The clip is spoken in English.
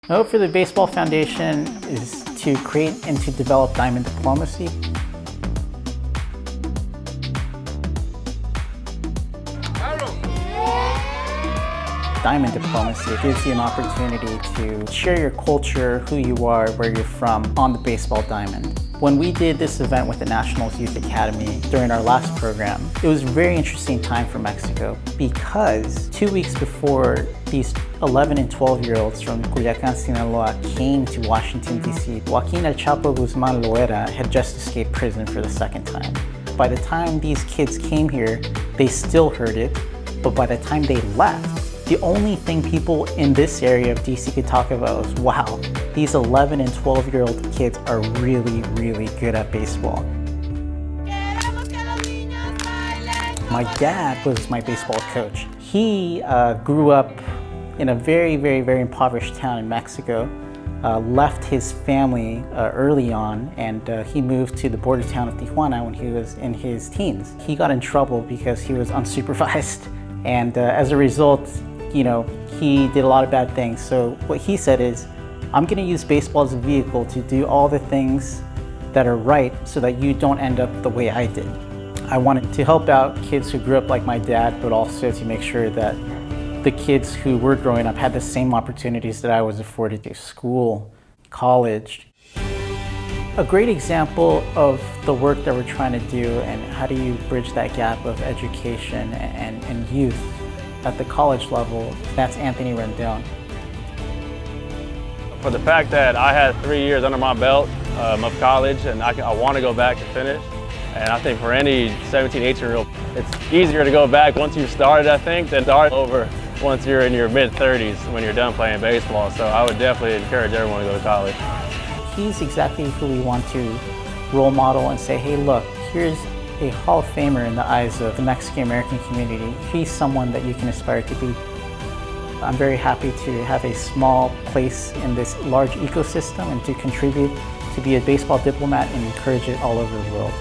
My hope for the Baseball Foundation is to create and to develop diamond diplomacy. Diamond diplomacy, it gives you an opportunity to share your culture, who you are, where you're from on the baseball diamond. When we did this event with the Nationals Youth Academy during our last program, it was a very interesting time for Mexico because 2 weeks before these 11 and 12-year-olds from Culiacán, Sinaloa came to Washington, D.C., Joaquin El Chapo Guzman Loera had just escaped prison for the second time. By the time these kids came here, they still heard it, but by the time they left, the only thing people in this area of DC could talk about was, wow, these 11 and 12-year-old kids are really, really good at baseball. My dad was my baseball coach. He grew up in a very, very, very impoverished town in Mexico, left his family early on, and he moved to the border town of Tijuana when he was in his teens. He got in trouble because he was unsupervised, and as a result, you know, he did a lot of bad things. So what he said is, I'm going to use baseball as a vehicle to do all the things that are right so that you don't end up the way I did. I wanted to help out kids who grew up like my dad, but also to make sure that the kids who were growing up had the same opportunities that I was afforded to school, college. A great example of the work that we're trying to do and how do you bridge that gap of education and youth at the college level, that's Anthony Rendon. For the fact that I had 3 years under my belt of college and I want to go back to finish, and I think for any 17, 18-year-old, it's easier to go back once you've started, I think, than start over once you're in your mid-30s when you're done playing baseball. So I would definitely encourage everyone to go to college. He's exactly who we want to role model and say, hey, look, here's a Hall of Famer in the eyes of the Mexican-American community. He's someone that you can aspire to be. I'm very happy to have a small place in this large ecosystem and to contribute to be a baseball diplomat and encourage it all over the world.